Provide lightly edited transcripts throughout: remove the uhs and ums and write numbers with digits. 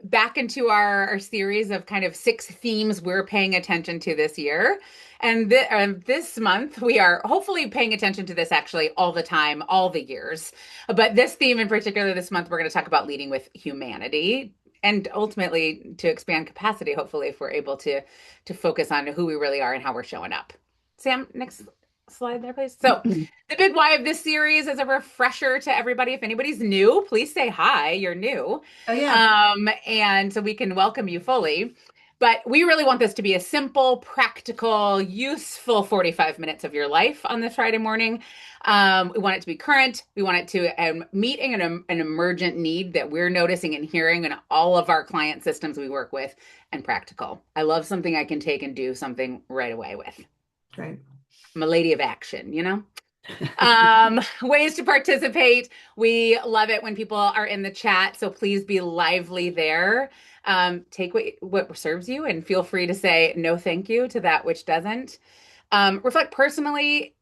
back into our series of kind of 6 themes we're paying attention to this year. And this month, we are hopefully paying attention to this actually all the time, all the years. But this theme in particular, this month, we're going to talk about leading with humanity and ultimately to expand capacity, hopefully, if we're able to focus on who we really are and how we're showing up. Sam, next slide there, please. So, the big why of this series is a refresher to everybody. If anybody's new, please say hi. You're new. Oh yeah, And so we can welcome you fully. But we really want this to be a simple, practical, useful 45 minutes of your life on this Friday morning. We want it to be current. We want it to meet an emergent need that we're noticing and hearing in all of our client systems we work with, and practical. I love something I can take and do something right away with. great. I'm a lady of action, you know? Ways to participate. We love it when people are in the chat, so please be lively there. Take what serves you and feel free to say no thank you to that which doesn't. Reflect personally.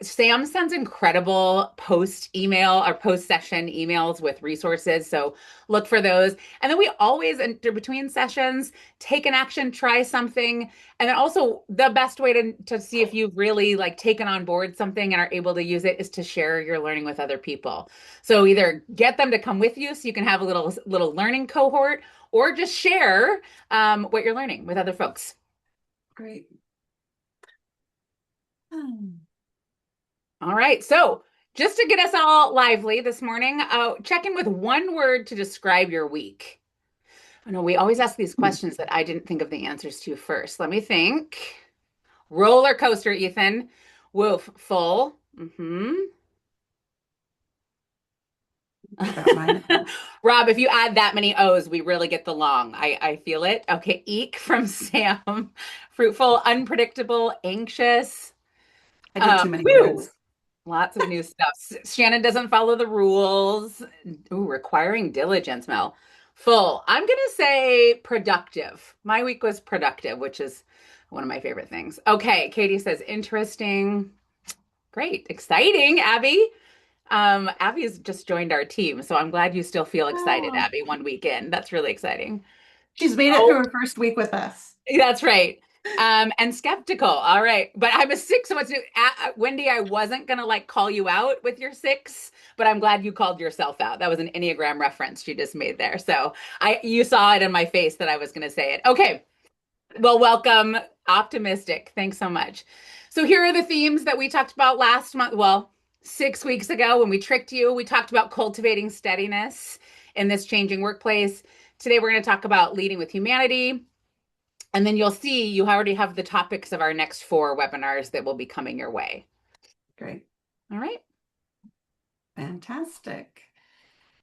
Sam sends incredible post email or post session emails with resources, so look for those. And then we always, in between sessions, take an action, try something, and then also the best way to see if you've really like taken on board something and are able to use it is to share your learning with other people. So either get them to come with you so you can have a little learning cohort, or just share what you're learning with other folks. Great. All right. So just to get us all lively this morning, check in with one word to describe your week. I know we always ask these questions that I didn't think of the answers to first. Let me think. Roller coaster, Ethan. Woof, full. About mine. Rob, if you add that many O's, we really get the long. I feel it. Okay. Eek from Sam. Fruitful, unpredictable, anxious. I did too many Woo. words. Lots of new stuff. Shannon doesn't follow the rules. Ooh, requiring diligence, Mel. Full. I'm going to say productive. My week was productive, which is one of my favorite things. Okay, Katie says interesting. Great. Exciting, Abby. Abby has just joined our team, so I'm glad you still feel excited, Oh, Abby, one weekend. That's really exciting. she's made it through Oh, her first week with us. that's right. And skeptical. All right. But I'm a 6, so what's new? Wendy, I wasn't gonna like call you out with your 6, but I'm glad you called yourself out. That was an Enneagram reference you just made there. So you saw it in my face that I was gonna say it. Okay. Well, welcome. Optimistic. Thanks so much. So here are the themes that we talked about last month. Well, 6 weeks ago when we tricked you, we talked about cultivating steadiness in this changing workplace. Today we're going to talk about leading with humanity. And then you'll see you already have the topics of our next 4 webinars that will be coming your way. Great. All right. Fantastic.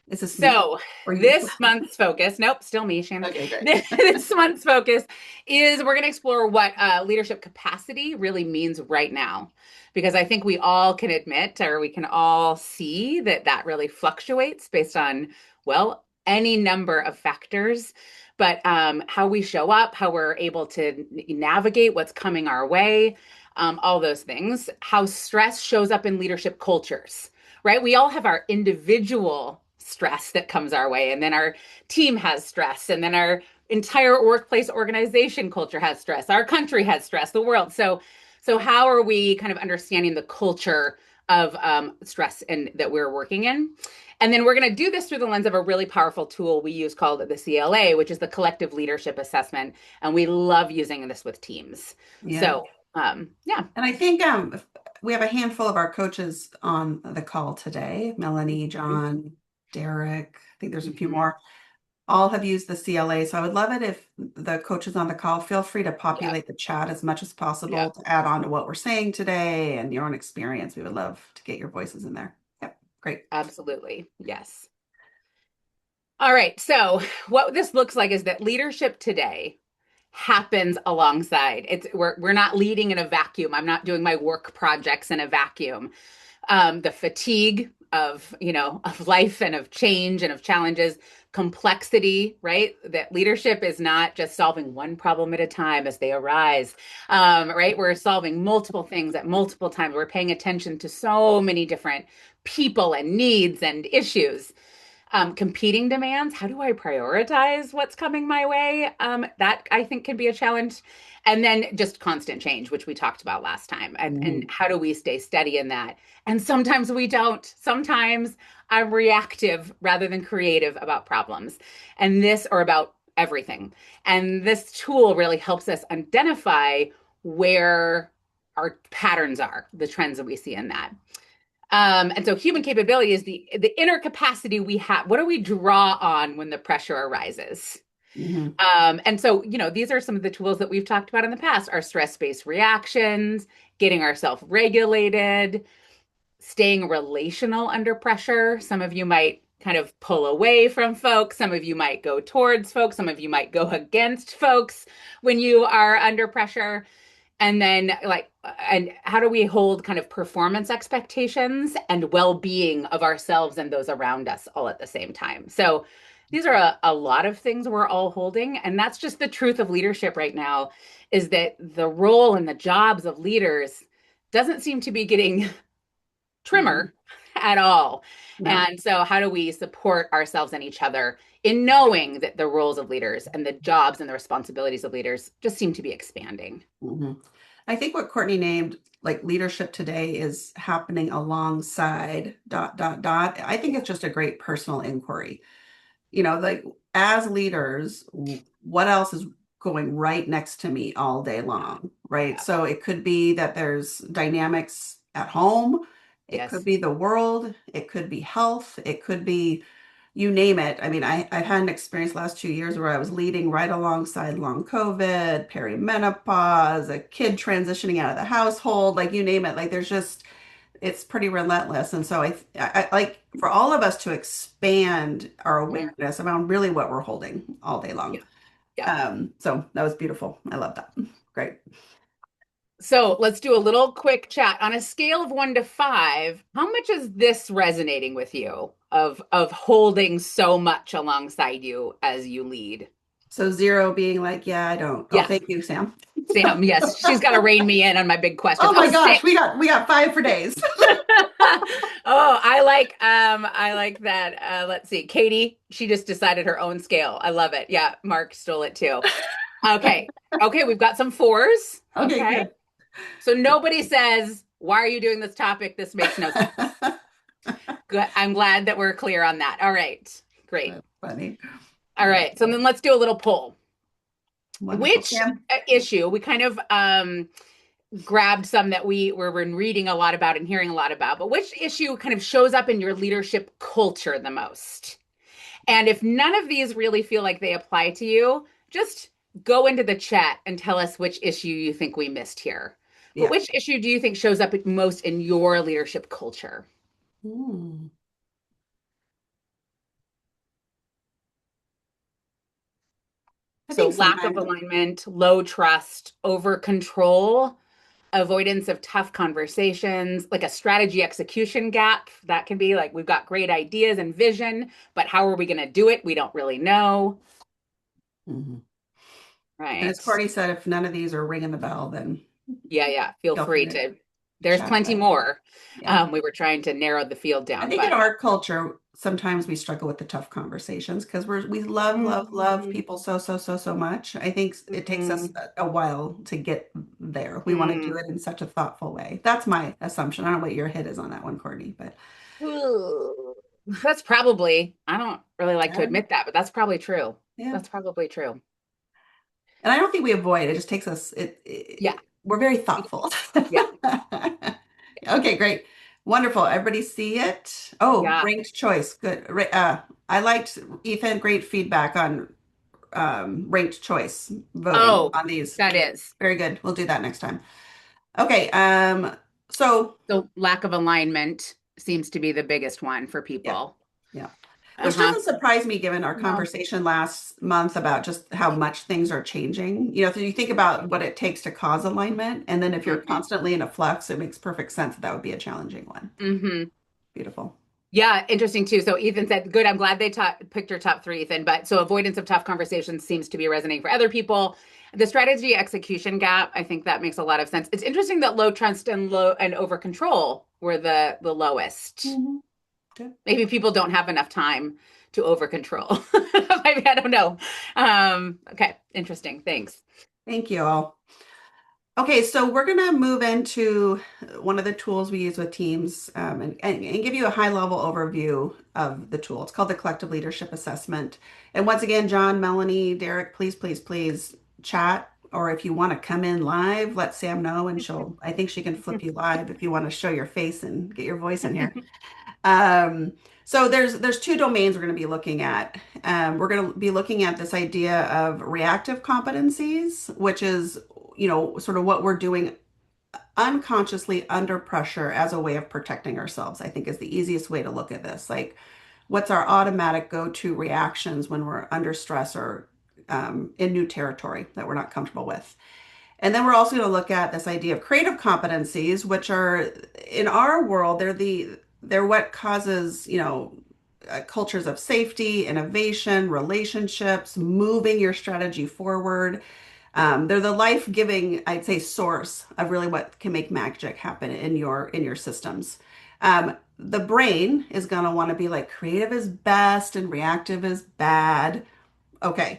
Is this me So or you? this month's focus, nope, still me, Shannon. Okay, great. This month's focus is we're going to explore what leadership capacity really means right now. Because I think we all can admit, or we can all see that really fluctuates based on, well, any number of factors. But how we show up, how we're able to navigate what's coming our way, all those things, how stress shows up in leadership cultures, right? We all have our individual stress that comes our way, and then our team has stress, and then our entire workplace organization culture has stress, our country has stress, the world. So how are we kind of understanding the culture of stress and that we're working in? And then we're going to do this through the lens of a really powerful tool we use called the CLA, which is the collective leadership assessment, and we love using this with teams. Yeah. So yeah. And I think we have a handful of our coaches on the call today. Melanie, John, Derek, I think there's a few Mhm. more. All have used the CLA. So I would love it if the coaches on the call feel free to Yeah. populate the chat as much as Yeah. possible to add on to what we're saying today and your own experience. We would love to get your voices in there. Yep, great. Absolutely. Yes. All right. So what this looks like is that leadership today happens alongside. We're not leading in a vacuum. I'm not doing my work projects in a vacuum. The fatigue of life and of change and of challenges, complexity, right? That leadership is not just solving one problem at a time as they arise, right? We're solving multiple things at multiple times. We're paying attention to so many different people and needs and issues. Competing demands. How do I prioritize what's coming my way? That I think can be a challenge. And then just constant change, which we talked about last time. And Mhm. how do we stay steady in that? And sometimes we don't. Sometimes I'm reactive rather than creative about problems and this or about everything. And this tool really helps us identify where our patterns are, the trends that we see in that. And so human capability is the inner capacity we have. What do we draw on when the pressure arises? Mhm. And so, these are some of the tools that we've talked about in the past: our stress-based reactions, getting ourselves regulated, staying relational under pressure. Some of you might kind of pull away from folks. Some of you might go towards folks. Some of you might go against folks when you are under pressure. And then, and how do we hold kind of performance expectations and well-being of ourselves and those around us all at the same time? So these are a lot of things we're all holding. And that's just the truth of leadership right now, is that the role and the jobs of leaders doesn't seem to be getting Mhm. trimmer at all. No. And so, how do we support ourselves and each other in knowing that the roles of leaders and the jobs and the responsibilities of leaders just seem to be expanding? Mhm. I think what Courtney named like leadership today is happening alongside dot dot dot. I think it's just a great personal inquiry. Like as leaders, what else is going right next to me all day long, right? Yeah. So it could be that there's dynamics at home, it could Yes. be the world, it could be health, it could be you name it. I mean, I had an experience last 2 years where I was leading right alongside long COVID, perimenopause, a kid transitioning out of the household, like you name it. Like there's just it's pretty relentless. And so I like for all of us to expand our Yeah. awareness around really what we're holding all day Yeah. long. Yeah. So that was beautiful. I love that. Great. So let's do a little quick chat. On a scale of 1 to 5, how much is this resonating with you of holding so much alongside you as you lead? So zero being like, yeah, I don't. Oh, Yeah, thank you, Sam. Sam, yes, she's got to rein me in on my big questions. Oh Oh, my gosh, we 6. got we got 5 for days. Oh, I like that. Let's see. Katie, she just decided her own scale. I love it. Yeah, Mark stole it too. Okay. Okay, we've got some 4s. Okay, Okay. good. So nobody says, "Why are you doing this topic? This makes no sense." Good. I'm glad that we're clear on that. All right. Great. That's funny. All right. So then let's do a little poll. Wonderful. Which Sam. issue we kind of grabbed some that we were reading a lot about and hearing a lot about, but which issue kind of shows up in your leadership culture the most? And if none of these really feel like they apply to you, just go into the chat and tell us which issue you think we missed here. But Yeah. which issue do you think shows up most in your leadership culture? Hmm. I So think lack of sometimes alignment, low trust, over control, avoidance of tough conversations, like a strategy execution gap. That can be like we've got great ideas and vision, but how are we going to do it? We don't really know. Mhm. And as Right. Courtney said, if none of these are ringing the bell, then Yeah, yeah. Feel feel free free to to. There's chat plenty about it. more. Yeah. We were trying to narrow the field I down, think in but our culture, sometimes we struggle with the tough conversations because we love, love, love mm, people so, so, so, so much. I think it takes us mm, a while to get there. We want to do mm. it in such a thoughtful way. That's my assumption. I don't know what your hit is on that one, Courtney, but Ooh. That's probably, I don't really like to yeah, admit that, but that's probably true. yeah. That's probably true. And I don't think we avoid it. It just takes us, Yeah. we're very thoughtful. Yeah. Okay, great. Wonderful. Everybody see it? Oh, Yeah. ranked choice. Good. I liked Ethan, great feedback on ranked choice voting Oh, on these. that is. Very good. We'll do that next time. Okay, so So lack of alignment seems to be the biggest one for yeah, people. yeah. Which Uh-huh. doesn't surprise me given our No. conversation last month about just how much things are changing. So you think about what it takes to cause alignment, and then if you're Mm-hmm. constantly in a flux, it makes perfect sense that that would be a challenging one. Mm-hmm. Beautiful. Yeah, interesting too. So Ethan said, good. I'm glad they picked your top 3, Ethan. But so avoidance of tough conversations seems to be resonating for other people. The strategy execution gap, I think that makes a lot of sense. It's interesting that low trust and low and over control were the lowest. Mhm. Good. Maybe people don't have enough time to over control. Maybe I don't know. Okay, interesting. Thanks. Thank you all. Okay, so we're going to move into one of the tools we use with teams and give you a high level overview of the tool. It's called the Collective Leadership Assessment. And once again, John, Melanie, Derek, please, please, please chat. Or if you want to come in live, let Sam know and I think she can flip you live if you want to show your face and get your voice in here. Um, so there's two domains we're going to be looking at. We're going to be looking at this idea of reactive competencies, which is, sort of what we're doing unconsciously under pressure as a way of protecting ourselves, I think is the easiest way to look at this. Like, what's our automatic go-to reactions when we're under stress or in new territory that we're not comfortable with? And then we're also going to look at this idea of creative competencies, which are in our world, they're what causes, cultures of safety, innovation, relationships, moving your strategy forward. They're the life-giving, I'd say, source of really what can make magic happen in your systems. The brain is going to want to be like creative is best and reactive is bad. Okay,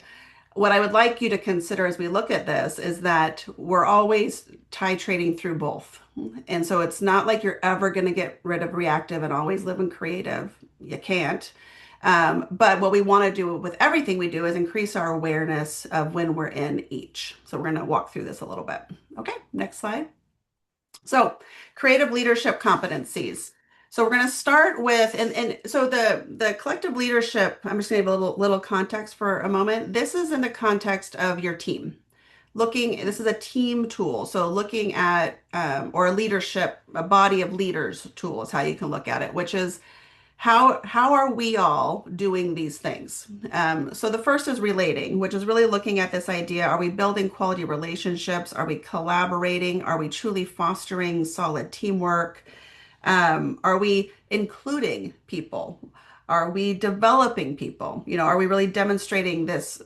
what I would like you to consider as we look at this is that we're always titrating through both. And so it's not like you're ever going to get rid of reactive and always live in creative. You can't. But what we want to do with everything we do is increase our awareness of when we're in each. So we're going to walk through this a little bit. Okay, next slide. So creative leadership competencies. So we're going to start with, and so the collective leadership, I'm just going to give a little context for a moment. This is in the context of your team. This is a team tool. So looking at, or a leadership, a body of leaders tool is how you can look at it, which is how are we all doing these things? So the first is relating, which is really looking at this idea. Are we building quality relationships? Are we collaborating? Are we truly fostering solid teamwork? Are we including people? Are we developing people? Are we really demonstrating this,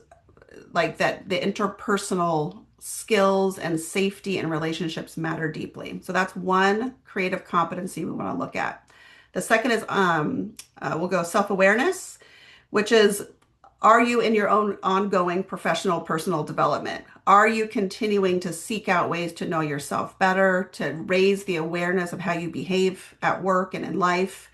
like that the interpersonal skills and safety and relationships matter deeply? So that's one creative competency we want to look at. The second is we'll go self-awareness, which is, are you in your own ongoing professional personal development? Are you continuing to seek out ways to know yourself better, to raise the awareness of how you behave at work and in life?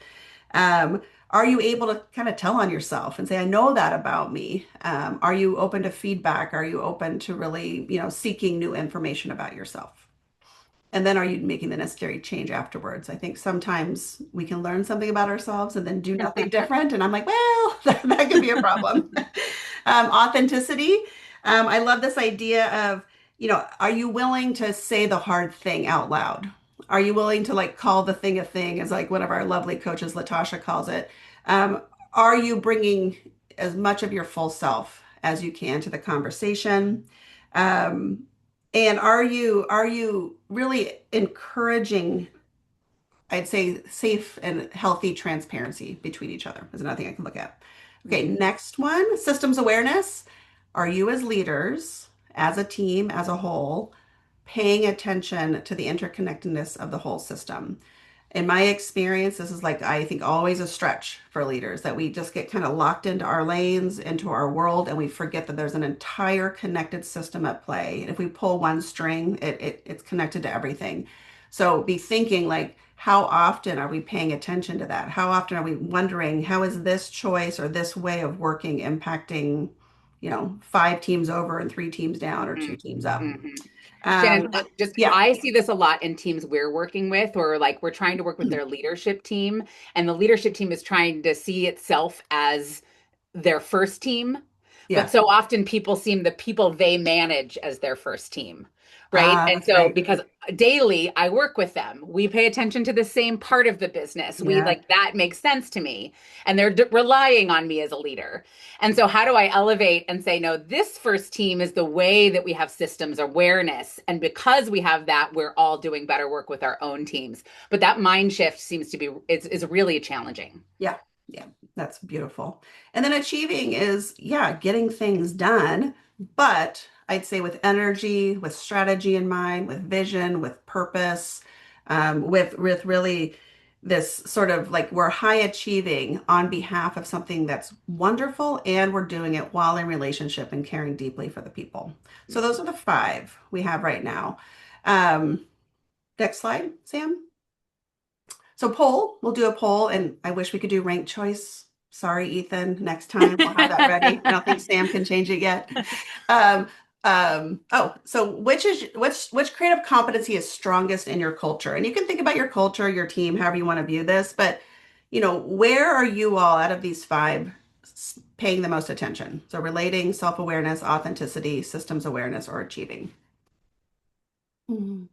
Are you able to kind of tell on yourself and say, I know that about me? Are you open to feedback? Are you open to really, seeking new information about yourself? And then are you making the necessary change afterwards? I think sometimes we can learn something about ourselves and then do nothing different. And I'm like, well, that could be a problem. Authenticity. I love this idea of, are you willing to say the hard thing out loud? Are you willing to like call the thing a thing, as like one of our lovely coaches, Latasha, calls it? Are you bringing as much of your full self as you can to the conversation? Um, and are you really encouraging, I'd say, safe and healthy transparency between each other is another thing I can look at. Okay, Mhm. next one, systems awareness. Are you as leaders, as a team, as a whole, paying attention to the interconnectedness of the whole system? In my experience, this is like, I think, always a stretch for leaders that we just get kind of locked into our lanes, into our world, and we forget that there's an entire connected system at play. And if we pull one string, it's connected to everything. So be thinking like, how often are we paying attention to that? How often are we wondering, how is this choice or this way of working impacting, five teams over and three teams down or two teams up? Mm-hmm. Shannon, Um, just yeah, I see this a lot in teams we're working with, or like we're trying to work with their leadership team, and the leadership team is trying to see itself as their first team. But yeah. so often people seem the people they manage as their first team, right? And That's so right. because daily I work with them, we pay attention to the same part of the business. We Yeah. like that makes sense to me, and they're relying on me as a leader. And so how do I elevate and say, no, this first team is the way that we have systems awareness. And because we have that, we're all doing better work with our own teams. But that mind shift seems to be is really challenging. Yeah, yeah, that's beautiful. And then achieving is, yeah, getting things done, but I'd say with energy, with strategy in mind, with vision, with purpose, with really this sort of like we're high achieving on behalf of something that's wonderful, and we're doing it while in relationship and caring deeply for the people. So those are the five we have right now. Um, Next slide, Sam. So poll, we'll do a poll, and I wish we could do ranked choice. Sorry, Ethan. Next time we'll have that ready. I don't think Sam can change it yet. Um, so which creative competency is strongest in your culture? And you can think about your culture, your team, however you want to view this, but where are you all out of these five paying the most attention? So relating, self-awareness, authenticity, systems awareness, or achieving. Mhm.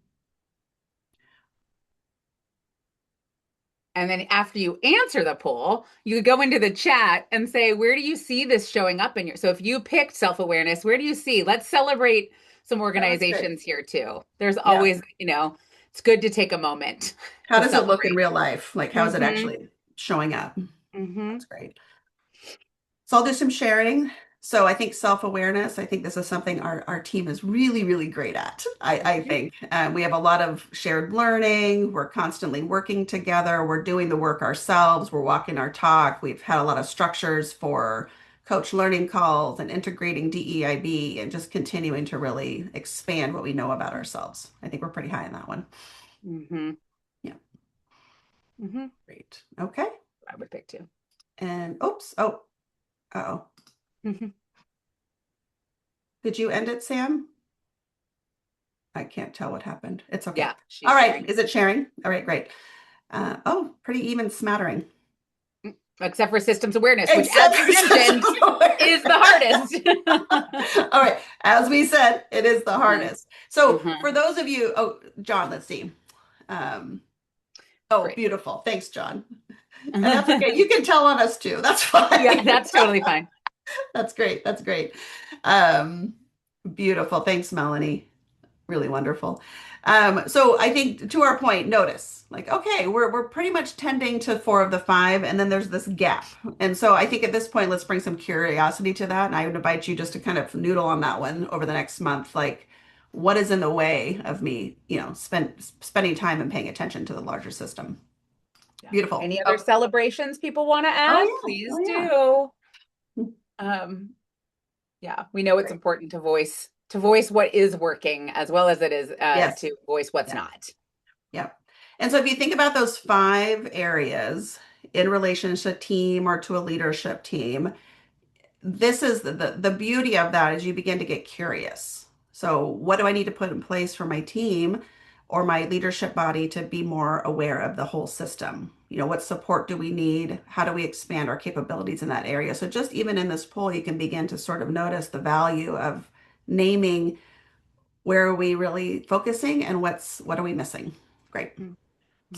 And then after you answer the poll, you go into the chat and say, where do you see this showing up in your? So if you picked self-awareness, where do you see? Let's celebrate some Oh, that's great. organizations here too. There's Yeah. always, it's good to take a moment How to does it look in celebrate. real life? Like, how is it Mm-hmm. actually showing up? Mm-hmm. That's great. So I'll do some sharing. So I think self-awareness, I think this is something our team is really, really great at. I think we have a lot of shared learning. We're constantly working together. We're doing the work ourselves. We're walking our talk. We've had a lot of structures for coach learning calls and integrating DEIB and just continuing to really expand what we know about ourselves. I think we're pretty high in that one. Mm-hmm. Yeah, Mm-hmm. great. Okay. I would pick two. And oops. Oh, uh-oh. Mm-hmm. Did you end it, Sam? I can't tell what happened. It's okay. Yeah, All she's right. sharing. Is it sharing? All right, great. Oh, pretty even smattering. Except for systems awareness, which, as Except we for mentioned, systems awareness. is the hardest. All right. As we said, it is the Uh-huh. hardest. So Uh-huh. for those of you, oh, John, let's see. Oh, Great. beautiful. Thanks, John. And that's okay. You can tell on us too. That's Yeah, fine. that's totally fine. That's great. That's great. Um, Beautiful. Thanks, Melanie. Really wonderful. So I think to our point, notice like, okay, we're pretty much tending to four of the five, and then there's this gap. And so I think at this point, let's bring some curiosity to that. And I would invite you just to kind of noodle on that one over the next month. Like, what is in the way of me, spending time and paying attention to the larger system? Yeah. Beautiful. Any other Oh, celebrations people want to oh add? yeah. Please Oh do. Um, yeah, we know it's yeah. important to voice what is working as well as it is Yes. to voice what's Yeah. not. Yeah. And so if you think about those five areas in relation to a team or to a leadership team, this is the beauty of that is you begin to get curious. So what do I need to put in place for my team or my leadership body to be more aware of the whole system? What support do we need? How do we expand our capabilities in that area? So just even in this poll, you can begin to sort of notice the value of naming where are we really focusing and what are we missing? Great. Sam,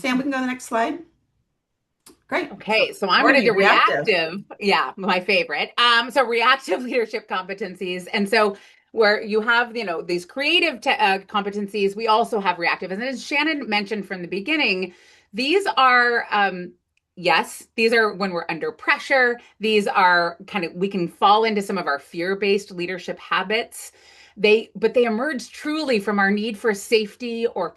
we Mhm. can go to the next slide. Great. So Okay, so I'm going to Courtney, do reactive. reactive. Yeah, my favorite. So reactive leadership competencies, and so where you have these creative competencies, we also have reactive. And as Shanon mentioned from the beginning, these are yes, these are when we're under pressure. These are kind of we can fall into some of our fear-based leadership habits. But they emerge truly from our need for safety or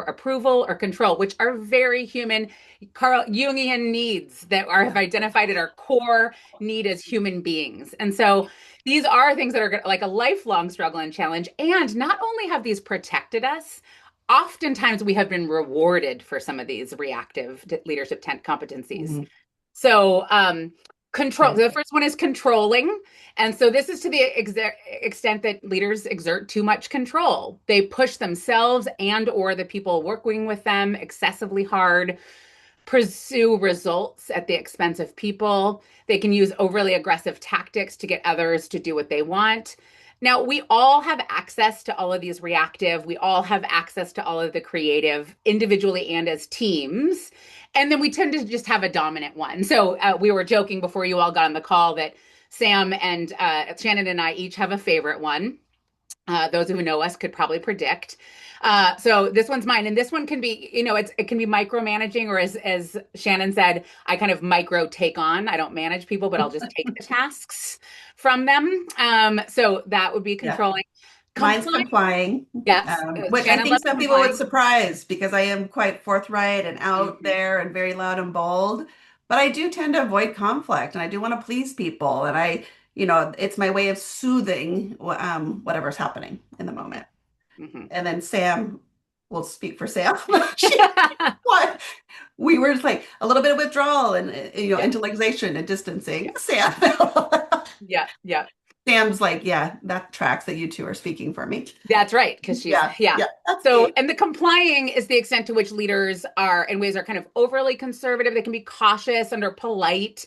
approval or control, which are very human Carl Jungian needs that are have Yeah. identified at our core need as human beings. And so these are things that are like a lifelong struggle and challenge. And not only have these protected us, oftentimes we have been rewarded for some of these reactive leadership competencies. Mhm. So, control. Okay. The first one is controlling. And so this is to the extent that leaders exert too much control. They push themselves and or the people working with them excessively hard, pursue results at the expense of people. They can use overly aggressive tactics to get others to do what they want. Now, we all have access to all of these reactive. We all have access to all of the creative individually and as teams. And then we tend to just have a dominant one. So we were joking before you all got on the call that Sam and Shanon and I each have a favorite one. Those who know us could probably predict. So this one's mine, and this one can be, it can be micromanaging, or as Shanon said, I kind of micro take on. I don't manage people, but I'll just take the tasks from them. So that would be Yeah. controlling. Mine's Complying. complying, Yes. which I Shannon think loves some people would complying. surprise because I am quite forthright and out Mhm. there and very loud and bold. But I do tend to avoid conflict and I do want to please people. And it's my way of soothing whatever's happening in the Mhm. moment. Mhm. And then Sam will speak for Sam. She, what? We were just like a little bit of withdrawal and Yeah. intellectualization and Yeah. distancing. Sam. Yeah. Yeah. Sam's like, yeah, that tracks that you two are speaking for me. That's right, because she's, Yeah, yeah. yeah, that's So, me. and the complying is the extent to which leaders are, in ways, are kind of overly conservative. They can be cautious and are polite.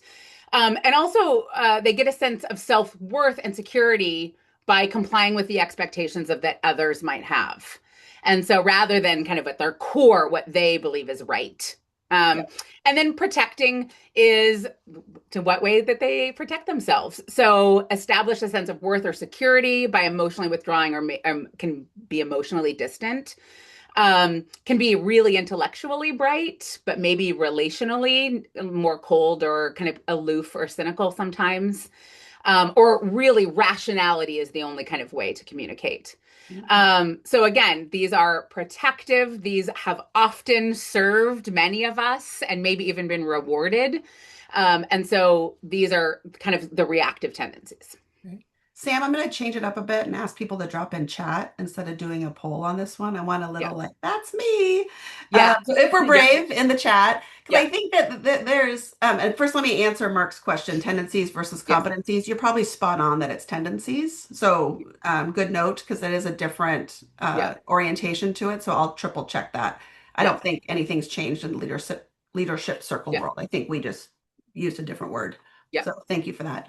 And also, they get a sense of self-worth and security by complying with the expectations of that others might have. And so rather than kind of at their core, what they believe is right. Yeah. Um, and then protecting is to what way that they protect themselves. So establish a sense of worth or security by emotionally withdrawing, or can be emotionally distant. Can be really intellectually bright, but maybe relationally more cold or kind of aloof or cynical sometimes. Or really rationality is the only kind of way to communicate. Mhm. So again, these are protective. These have often served many of us and maybe even been rewarded. And so these are kind of the reactive tendencies. Right. Sam, I'm going to change it up a bit and ask people to drop in chat instead of doing a poll on this one. I want a Yeah. little like, that's me. Yeah. So if we're Yeah. brave in the chat, because Yeah. I think that there's, and first let me answer Mark's question, tendencies versus Yes. competencies. You're probably spot on that it's tendencies. So good note, because that is a different Yeah. orientation to it. So I'll triple check that. I Yeah. don't think anything's changed in the leadership circle Yeah. world. I think we just used a different word. Yeah. So thank you for that.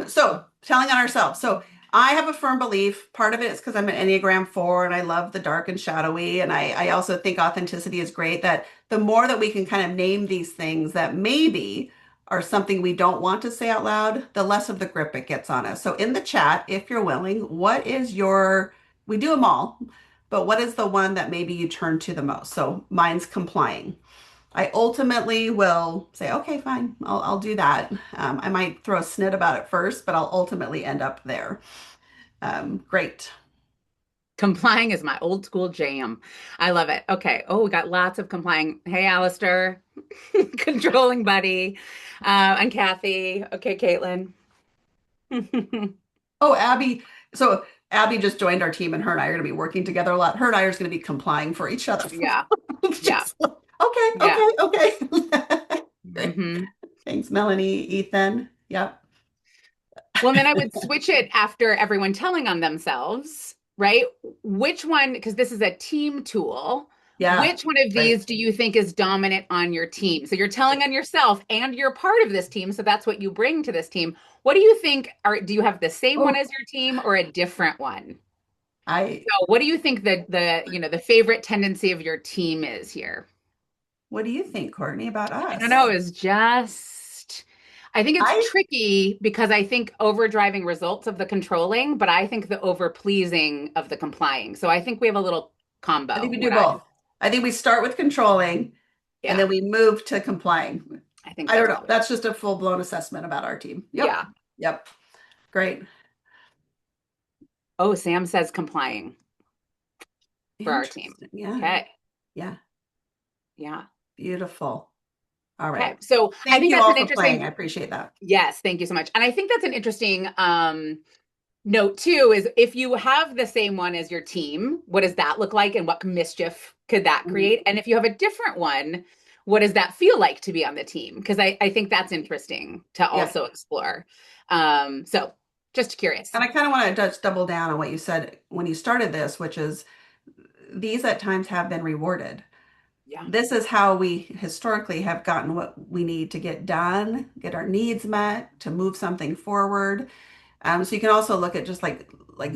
So telling on ourselves. So I have a firm belief. Part of it is because I'm an Enneagram 4 and I love the dark and shadowy. And I also think authenticity is great, that the more that we can kind of name these things that maybe are something we don't want to say out loud, the less of the grip it gets on us. So in the chat, if you're willing, what is we do them all, but what is the one that maybe you turn to the most? So mine's complying. I ultimately will say, okay, fine, I'll do that. I might throw a snit about it first, but I'll ultimately end up there. Great. Complying is my old school jam. I love it. Okay. Oh, we got lots of complying. Hey, Alistair, controlling buddy, and Kathy. Okay, Caitlin. Oh, Abby. So Abby just joined our team, and her and I are going to be working together a lot. Her and I are going to be complying for each other. Yeah. It's Yeah. just okay, Yeah. okay, okay. Great. Hmm. Thanks, Melanie, Ethan. Yep. Well, then I would switch it after everyone telling on themselves, right? Which one, because this is a team tool, Yeah. which one of Great. these do you think is dominant on your team? So you're telling on yourself and you're part of this team. So that's what you bring to this team. What do you think do you have the same one Oh, as your team or a different one? I. So what do you think the favorite tendency of your team is here? What do you think, Courtney, about I don't know, us? is just I think it's I. tricky because I think overdriving results of the controlling, but I think the over pleasing of the complying. So I think we have a little I think combo. we do both. I think we start with controlling and Yeah, then we move to complying. I think I don't that's know. probably That's just a full-blown assessment about our team. Yep. yeah. Yep. Great. Oh, Sam says complying for our team. Interesting. Yeah. Okay. Yeah. Yeah. Beautiful. All Okay. right. So I Thank think you that's all an for playing. I interesting, appreciate that. yes, thank you so much. And I think that's an interesting note too is if you have the same one as your team, what does that look like and what mischief could that Mhm. create? And if you have a different one, what does that feel like to be on the team? Because I think that's interesting to Yeah. also explore. So just curious. And I kind of want to just double down on what you said when you started this, which is these at times have been rewarded. Yeah. This is how we historically have gotten what we need to get done, get our needs met, to move something forward. So you can also look at just like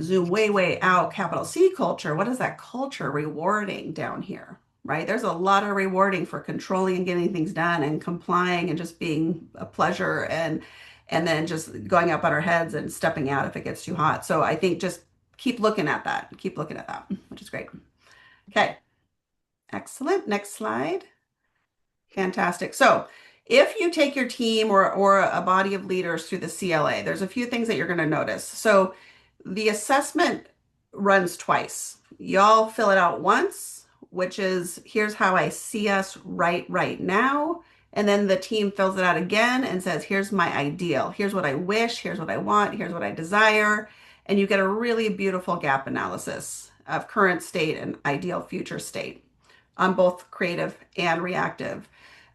zoom way out, capital C culture. What is that culture rewarding down here? Right? There's a lot of rewarding for controlling and getting things done and complying and just being a pleasure and then just going up on our heads and stepping out if it gets too hot. So I think just keep looking at that. Keep looking at that, which is great. Okay, excellent. Next slide. Fantastic. So, if you take your team or a body of leaders through the CLA, there's a few things that you're going to notice. So, the assessment runs twice. Y'all fill it out once, which is here's how I see us right now. And then the team fills it out again and says, here's my ideal. Here's what I wish. Here's what I want. Here's what I desire. And you get a really beautiful gap analysis of current state and ideal future state on both creative and reactive.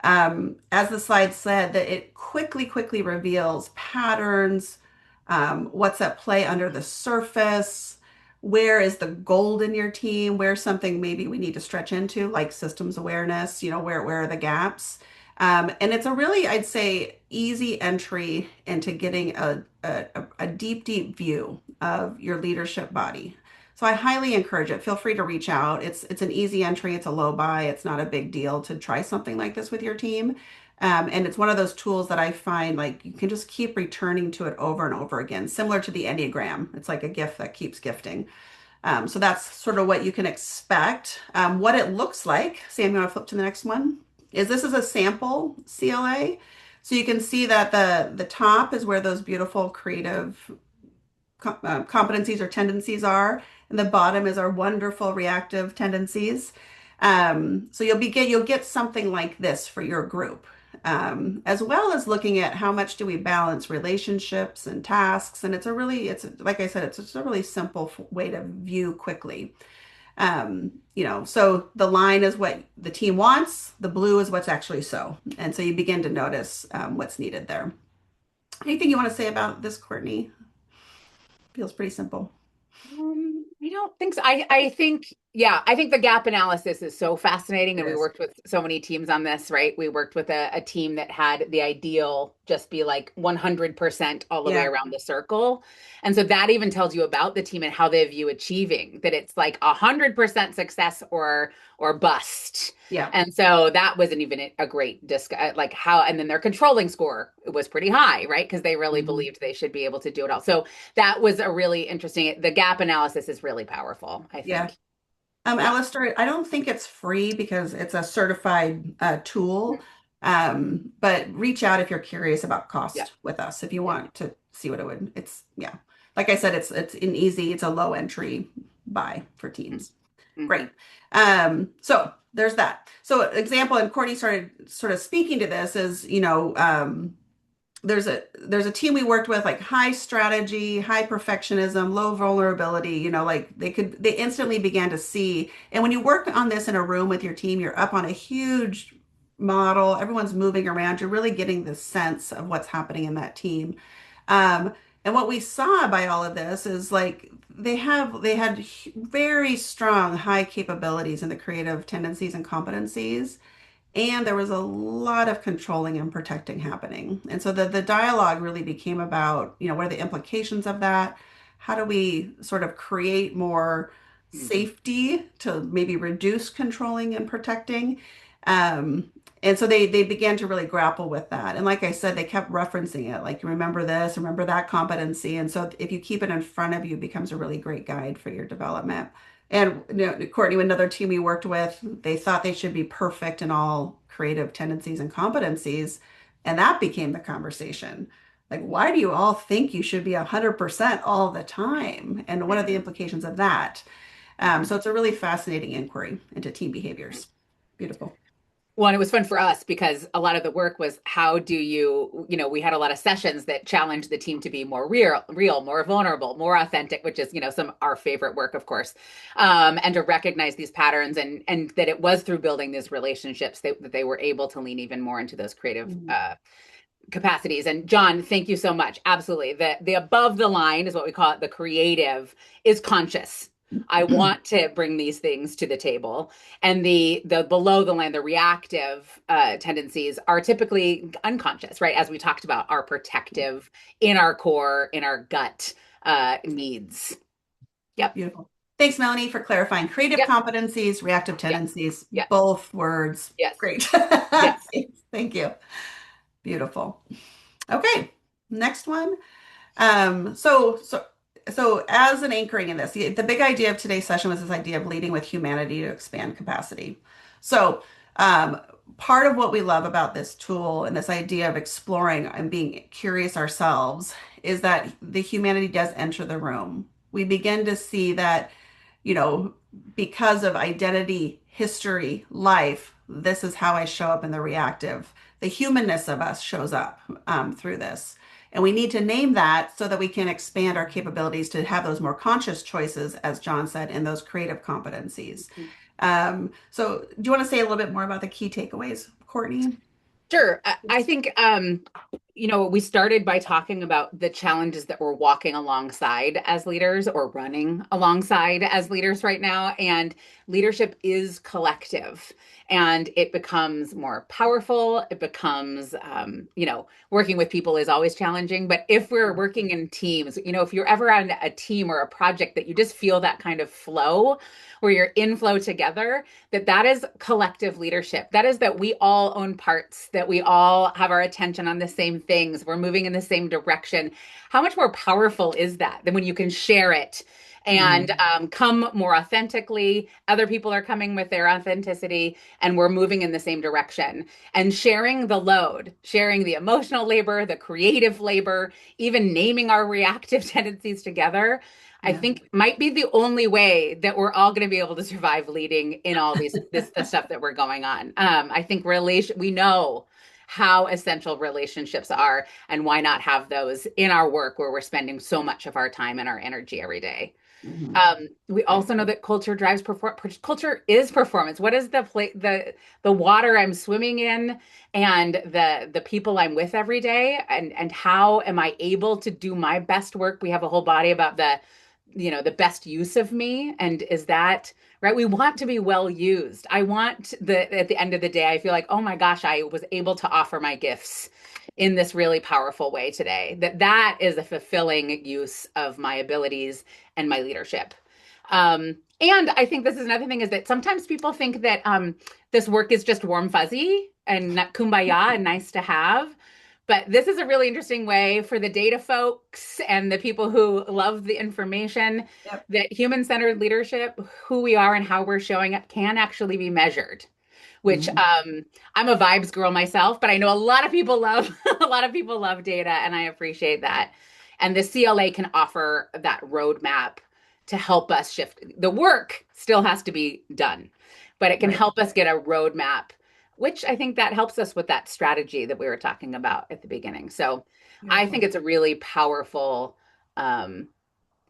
As the slide said, that it quickly reveals patterns, what's at play under the surface, where is the gold in your team, where's something maybe we need to stretch into, like systems awareness, where are the gaps? And it's a really, I'd say, easy entry into getting a deep view of your leadership body. So I highly encourage it. Feel free to reach out. It's an easy entry. It's a low buy. It's not a big deal to try something like this with your team. And it's one of those tools that I find like you can just keep returning to it over and over again, similar to the Enneagram. It's like a gift that keeps gifting. So that's sort of what you can expect. What it looks like, Sam, you want to flip to the next one? This is a sample CLA. So you can see that the top is where those beautiful creative competencies or tendencies are, and the bottom is our wonderful reactive tendencies. So you'll get something like this for your group, as well as looking at how much do we balance relationships and tasks. And it's like I said, it's just a really simple way to view quickly. So the line is what the team wants, the blue is what's actually so. And so you begin to notice what's needed there. Anything you want to say about this, Courtney? Feels pretty simple. I don't think so. I think, yeah, I think the gap analysis is so fascinating. It And we is. worked with so many teams on this, right? We worked with a team that had the ideal just be like 100% all the way Yeah. around the circle. And so that even tells you about the team and how they view achieving, that it's like 100% success or bust. Yeah. And so that wasn't even a great like how, and then their controlling score was pretty high, right? Because they really Mhm. believed they should be able to do it all. So that was a really interesting, the gap analysis is really powerful, I Yeah. think. Yeah. Alistair, I don't think it's free because it's a certified tool. But reach out if you're curious about Yeah. cost with us if you Yeah. want to see what it would. Yeah. Like I said, it's a low entry buy for teams. Mm-hmm. Great. So there's that. So example, and Courtney started sort of speaking to this is, there's a team we worked with like high strategy, high perfectionism, low vulnerability, like they instantly began to see. And when you work on this in a room with your team, you're up on a huge model, everyone's moving around, you're really getting the sense of what's happening in that team. Um, and what we saw by all of this is like they had very strong high capabilities in the creative tendencies and competencies, and there was a lot of controlling and protecting happening. And so the dialogue really became about, what are the implications of that? How do we sort of create more Mm-hmm. safety to maybe reduce controlling and protecting? And so they began to really grapple with that. And like I said, they kept referencing it, like remember this, remember that competency. And so if you keep it in front of you, it becomes a really great guide for your development. And Courtney, another team we worked with, they thought they should be perfect in all creative tendencies and competencies. And that became the conversation. Like, why do you all think you should be 100% all the time? And what are the Mm-hmm. implications of that? Mm-hmm. So it's a really fascinating inquiry into team behaviors. Beautiful. Well, and it was fun for us because a lot of the work was how do we had a lot of sessions that challenged the team to be more real, more vulnerable, more authentic, which is, some our favorite work, of course, and to recognize these patterns and that it was through building these relationships that they were able to lean even more into those creative Mhm. capacities. And John, thank you so much. Absolutely. The above the line is what we call it. The creative is conscious. I want to bring these things to the table. And the below the line, the reactive tendencies are typically unconscious, right? As we talked about, are protective in our core, in our gut needs. Yep. Beautiful. Thanks, Melanie, for clarifying creative Yep. competencies, reactive Yep. tendencies, Yes. both words. Yes. Great. Yes. Thank you. Beautiful. Okay, next one. So as an anchoring in this, the big idea of today's session was this idea of leading with humanity to expand capacity. So um, part of what we love about this tool and this idea of exploring and being curious ourselves is that the humanity does enter the room. We begin to see that, you know, because of identity, history, life, this is how I show up in the reactive. The humanness of us shows up through this. And we need to name that so that we can expand our capabilities to have those more conscious choices, as John said, in those creative competencies. So, do you want to say a little bit more about the key takeaways, Courtney? Sure. I think, we started by talking about the challenges that we're walking alongside as leaders or running alongside as leaders right now. And leadership is collective and it becomes more powerful. It becomes, working with people is always challenging. But if we're working in teams, if you're ever on a team or a project that you just feel that kind of flow where you're in flow together, that is collective leadership. That is that we all own parts, that we all have our attention on the same things. We're moving in the same direction. How much more powerful is that than when you can share it and Mhm. come more authentically? Other people are coming with their authenticity, and we're moving in the same direction. And sharing the load, sharing the emotional labor, the creative labor, even naming our reactive tendencies together, I Yeah. think might be the only way that we're all going to be able to survive leading in all this the stuff that we're going on. I think we know how essential relationships are, and why not have those in our work where we're spending so much of our time and our energy every day. Mhm. We Right. also know that culture drives culture is performance. What is the water I'm swimming in, and the people I'm with every day, and how am I able to do my best work? We have a whole body about the best use of me, and is that right? We want to be well used. I want the at the end of the day, I feel like, oh my gosh, I was able to offer my gifts in this really powerful way today. That is a fulfilling use of my abilities and my leadership. And I think this is another thing, is that sometimes people think that this work is just warm fuzzy and not kumbaya and nice to have. But this is a really interesting way for the data folks and the people who love the information, Yep. that human-centered leadership, who we are and how we're showing up, can actually be measured. Which Mhm. I'm a vibes girl myself, but I know a lot of people love a lot of people love data, and I appreciate that. And the CLA can offer that roadmap to help us shift. The work still has to be done, but it can Right. help us get a roadmap, which I think that helps us with that strategy that we were talking about at the beginning. So I think Beautiful. it's a really powerful, um,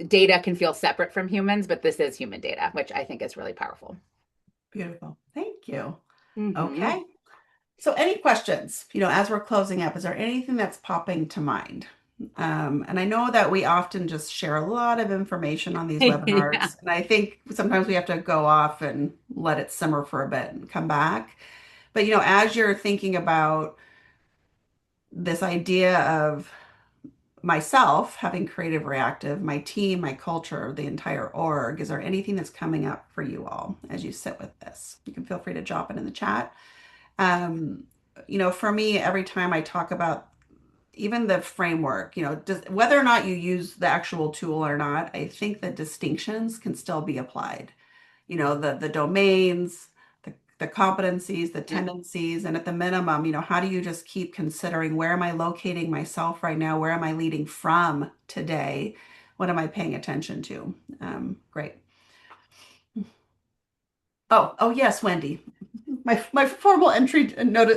data can feel separate from humans, but this is human data, which I think is really powerful. Beautiful. Thank you. Hmm. Okay. So, any questions, as we're closing up, is there anything that's popping to mind? And I know that we often just share a lot of information on these Yeah. webinars, and I think sometimes we have to go off and let it simmer for a bit and come back. But, as you're thinking about this idea of myself having creative reactive, my team, my culture, the entire org, is there anything that's coming up for you all as you sit with this? You can feel free to drop it in the chat. Um, for me, every time I talk about even the framework, just whether or not you use the actual tool or not, I think the distinctions can still be applied. The domains, the competencies, the Yeah. tendencies, and at the minimum, how do you just keep considering, where am I locating myself right now? Where am I leading from today? What am I paying attention to? Great. Oh, yes, Wendy. My formal entry note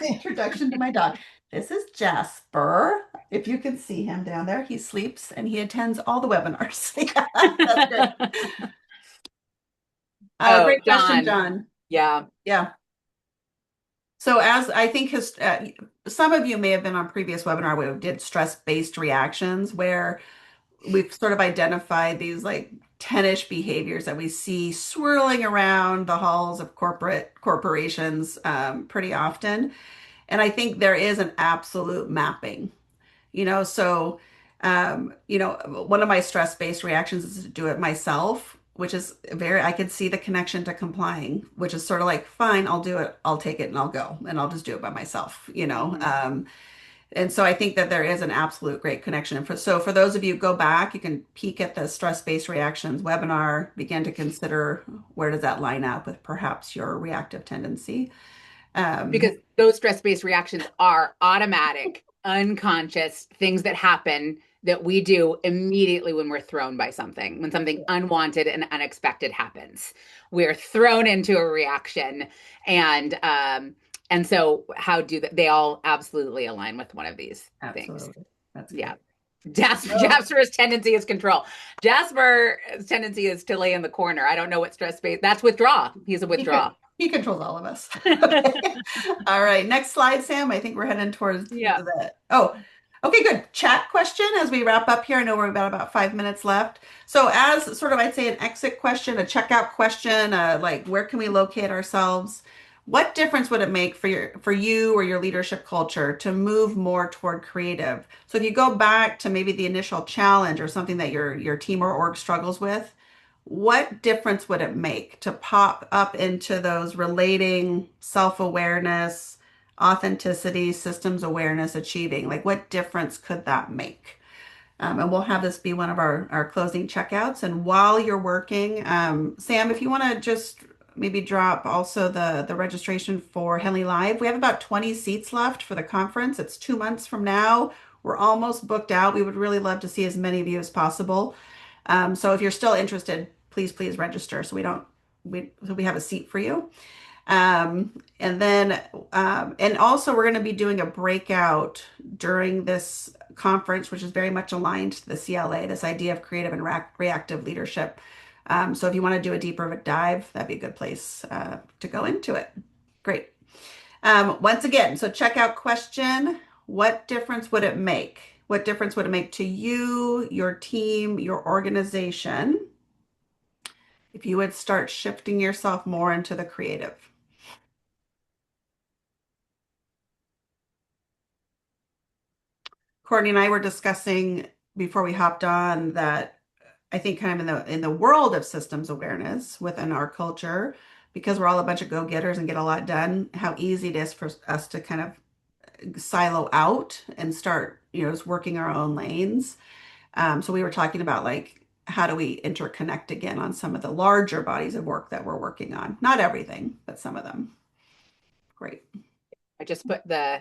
introduction to my dog. This is Jasper. If you can see him down there, he sleeps and he attends all the webinars. Yeah, that's great. Oh, Great question, John. John. Yeah. Yeah. So as I think some of you may have been on previous webinar where we did stress-based reactions, where we've sort of identified these like 10-ish behaviors that we see swirling around the halls of corporations pretty often. And I think there is an absolute mapping, so one of my stress-based reactions is to do it myself, which is I could see the connection to complying, which is sort of like, fine, I'll do it, I'll take it and I'll go and I'll just do it by myself. Hmm. And so I think that there is an absolute great connection. So for those of you, go back, you can peek at the stress-based reactions webinar, begin to consider, where does that line up with perhaps your reactive tendency. Because those stress-based reactions are automatic, unconscious things that happen that we do immediately when we're thrown by something, when something unwanted and unexpected happens. We're thrown into a reaction, and so how do they all absolutely align with one of these things? Absolutely. That's Yeah. great. Oh, Jasper's tendency is control. Jasper's tendency is to lay in the corner. I don't know what stress based. That's withdraw. He's a withdraw. he controls all of us. Okay. All right. Next slide, Sam. I think we're heading towards Yeah. oh, okay, good. Chat question as we wrap up here. I know we're about 5 minutes left. So as sort of, I'd say an exit question, a checkout question, like where can we locate ourselves? What difference would it make for you or your leadership culture to move more toward creative? So if you go back to maybe the initial challenge or something that your team or org struggles with, what difference would it make to pop up into those relating, self-awareness, authenticity, systems awareness, achieving? Like, what difference could that make? And we'll have this be one of our closing checkouts. And while you're working, Sam, if you want to just maybe drop also the registration for Henley Live. We have about 20 seats left for the conference. It's 2 months from now. We're almost booked out. We would really love to see as many of you as possible. So if you're still interested, please register so we have a seat for you. And then, and also we're going to be doing a breakout during this conference, which is very much aligned to the CLA, this idea of creative and reactive leadership. So if you want to do a deeper of a dive, that'd be a good place to go into it. Great. Once again, so checkout question, what difference would it make? What difference would it make to you, your team, your organization, if you would start shifting yourself more into the creative? Courtney and I were discussing before we hopped on that I think kind of in the world of systems awareness within our culture, because we're all a bunch of go-getters and get a lot done, how easy it is for us to kind of silo out and start, just working our own lanes. So we were talking about like how do we interconnect again on some of the larger bodies of work that we're working on? Not everything, but some of them. Great. I just put the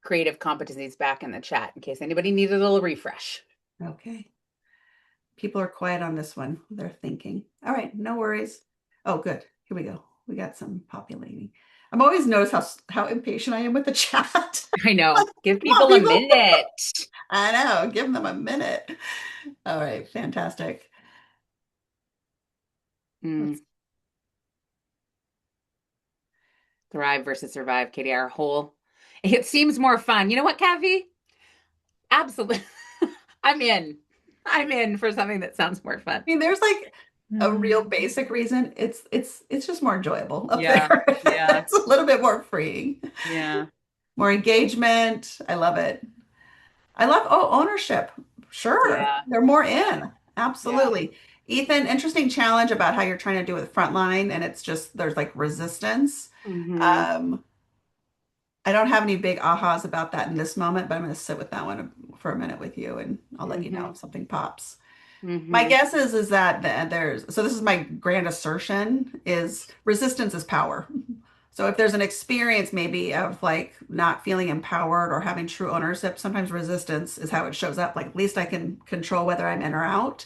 creative competencies back in the chat in case anybody needed a little refresh. Okay. People are quiet on this one. They're thinking. All right, no worries. Oh, good. Here we go. We got some populating. I'm always noticed how impatient I am with the chat. I know. Give Come on, people a people. minute. I know. Give them a minute. All right, fantastic. Mm, Let's, thrive versus survive, KDR whole. It seems more fun. You know what, Kathy? Absolutely. I'm in. I'm in for something that sounds more fun. I mean, there's like a real Mm. basic reason. It's just more enjoyable up Yeah. there. Yeah. It's a little bit more freeing. Yeah. More engagement. I love it. I love ownership. Sure. Yeah. They're more Yeah. in. Yeah. Absolutely. Ethan, interesting challenge about how you're trying to do it frontline and it's just there's like resistance. Hmm. Um, I don't have any big ahas about that in this moment, but I'm going to sit with that one for a minute with you and I'll let you know Hmm. if something pops. My Hmm. guess is that there's so this is my grand assertion is resistance is power. So if there's an experience maybe of like not feeling empowered or having true ownership, sometimes resistance is how it shows up. Like at least I can control whether I'm in or out.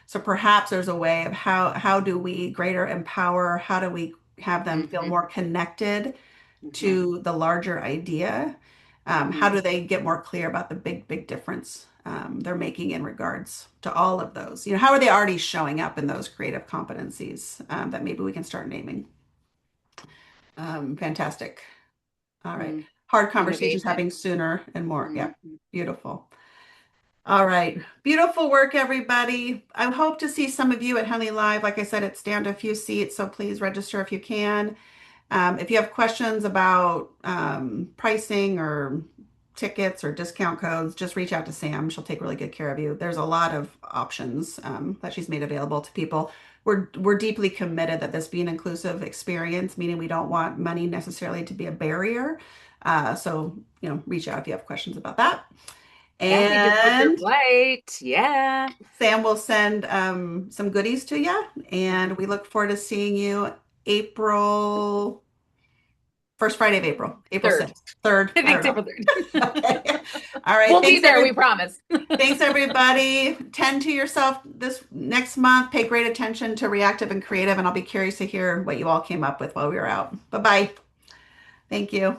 So perhaps there's a way of how do we greater empower? How do we have them feel Hmm. more connected Hmm. to the larger idea? How Hmm. do they get more clear about the big difference they're making in regards to all of those? How are they already showing up in those creative competencies that maybe we can start naming? Fantastic. All right. Hmm. Hard conversations Innovation. happening sooner and more. Hmm. Yep. Beautiful. All right. Beautiful work, everybody. I hope to see some of you at Henley Live. Like I said, it's down to a few seats, so please register if you can. If you have questions about pricing or tickets or discount codes, just reach out to Sam. She'll take really good care of you. There's a lot of options that she's made available to people. We're deeply committed that this be an inclusive experience, meaning we don't want money necessarily to be a barrier. So, reach out if you have questions about that. Kathy just booked her And flight. Yeah. Sam will send some goodies to you. And we look forward to seeing you April first Friday of April, April Third. 6th, 3rd. I I think don't it's know. April 3rd. Okay. All right. We'll be there, we promise. Thanks, everybody. Tend to yourself this next month. Pay great attention to reactive and creative, and I'll be curious to hear what you all came up with while we were out. Bye bye. Thank you.